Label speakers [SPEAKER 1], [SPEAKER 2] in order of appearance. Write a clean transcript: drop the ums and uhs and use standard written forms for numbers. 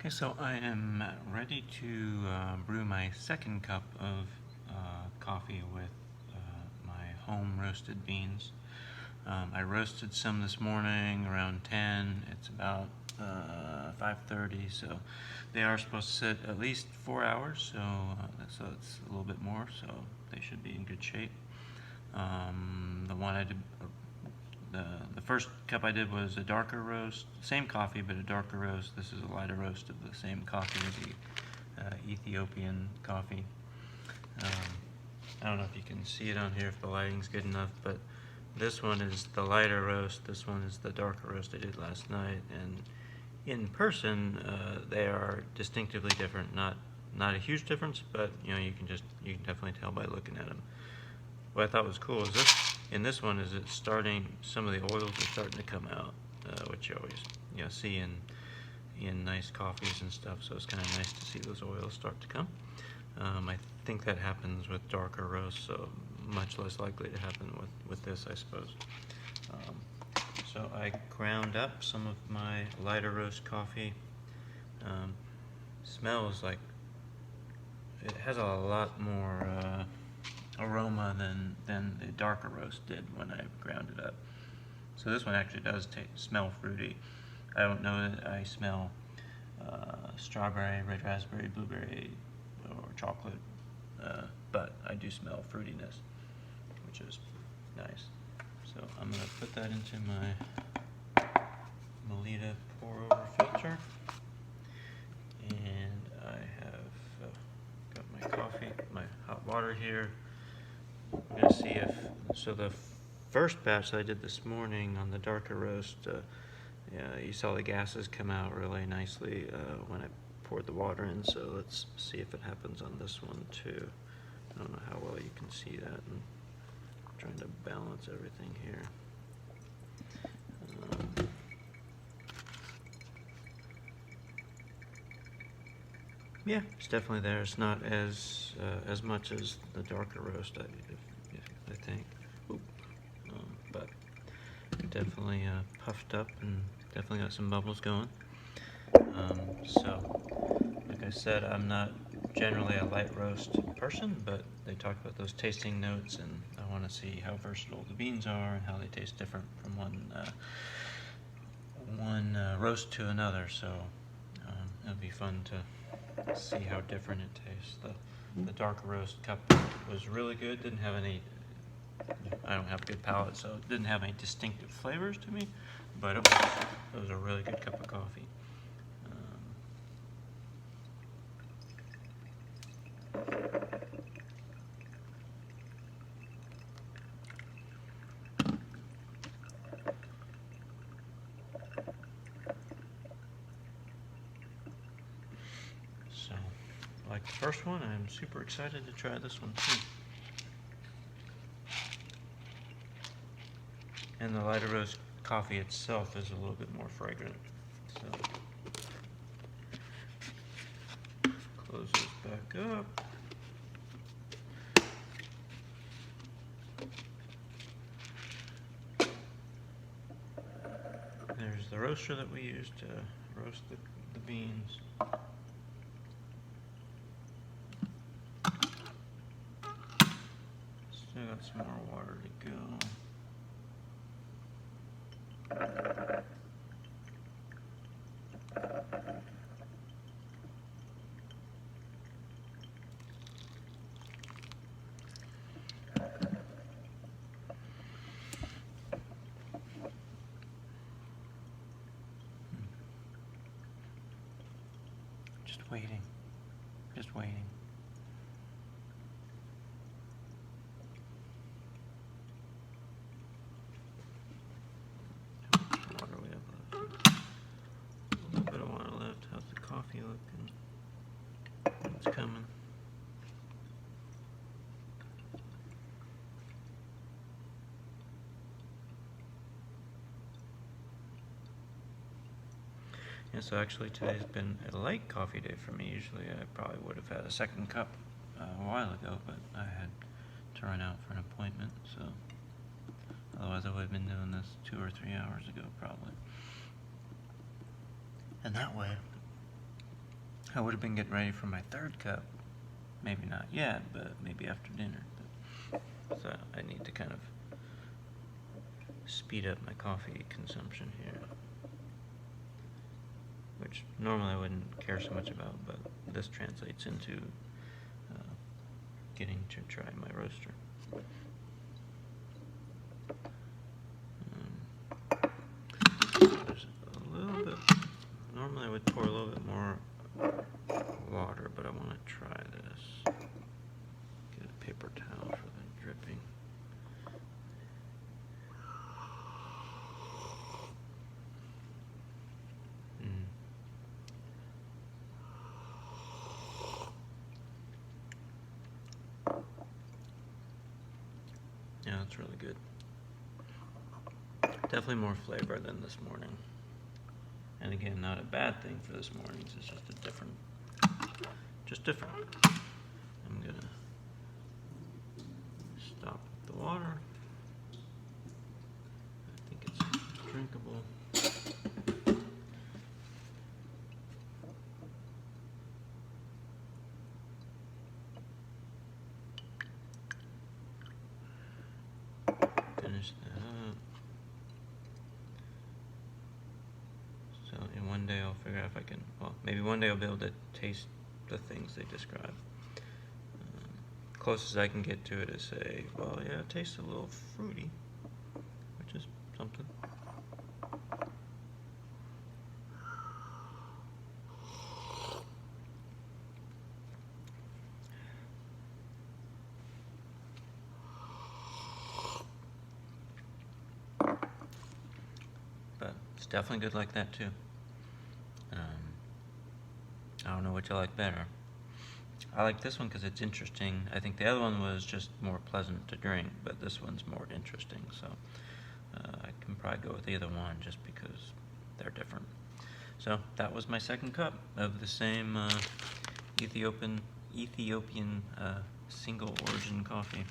[SPEAKER 1] Okay, so I am ready to brew my second cup of coffee with my home roasted beans. I roasted some this morning around 10. It's about 5:30, so they are supposed to sit at least 4 hours, so it's a little bit more, so they should be in good shape. The one I did, the first cup I did was a darker roast, same coffee but a darker roast. This is a lighter roast of the same coffee, the Ethiopian coffee. I don't know if you can see it on here if the lighting's good enough, but this one is the lighter roast, this one is the darker roast I did last night, and in person they are distinctively different. Not a huge difference, but you can definitely tell by looking at them. What I thought was cool is in this one is it's starting, some of the oils are starting to come out, which you always see in nice coffees and stuff, so it's kind of nice to see those oils start to come. I think that happens with darker roasts, so much less likely to happen with this, I suppose. So I ground up some of my lighter roast coffee. Smells like it has a lot more aroma than the darker roast did when I ground it up. So this one actually does smell fruity. I don't know that I smell strawberry, red raspberry, blueberry, or chocolate, but I do smell fruitiness, which is nice. So I'm going to put that into my Melita pour-over filter, and I have got my coffee, my hot water here. I'm going to see so the first batch that I did this morning on the darker roast, you saw the gases come out really nicely when I poured the water in, so let's see if it happens on this one too. I don't know how well you can see that. I'm trying to balance everything here. Yeah, it's definitely there. It's not as much as the darker roast, I think. But definitely puffed up and definitely got some bubbles going. So, like I said, I'm not generally a light roast person, but they talk about those tasting notes, and I want to see how versatile the beans are and how they taste different from one roast to another. So it'll be fun to see how different it tastes. The darker roast cup was really good. Didn't have any. I don't have a good palate, so it didn't have any distinctive flavors to me, but it was a really good cup of coffee. So, like the first one, I'm super excited to try this one too. And the lighter roast coffee itself is a little bit more fragrant. So, close this back up. There's the roaster that we used to roast the beans. Still got some more water to go. Just waiting. Just waiting. How much water we have left? A little bit of water left. How's the coffee looking? It's coming. Yeah, so actually today's been a light coffee day for me. Usually I probably would have had a second cup a while ago, but I had to run out for an appointment, so otherwise I would have been doing this 2 or 3 hours ago probably. And that way I would have been getting ready for my third cup. Maybe not yet, but maybe after dinner. So I need to kind of speed up my coffee consumption here, which normally I wouldn't care so much about, but this translates into getting to try my roaster. There's a little bit, normally I would pour a little bit more water, but I want to try this. Get a paper towel for the dripping. Yeah, that's really good. Definitely more flavor than this morning. And again, not a bad thing for this morning. It's just a different, different. I'm gonna stop the water. I think it's drinkable. Finish that up. So in one day I'll figure out if I can, well, maybe one day I'll be able to taste the things they describe. Closest I can get to it is say, well, yeah, it tastes a little fruity, which is something. But it's definitely good like that too. I don't know which I like better. I like this one because it's interesting. I think the other one was just more pleasant to drink, but this one's more interesting. So I can probably go with either one just because they're different. So that was my second cup of the same Ethiopian single origin coffee.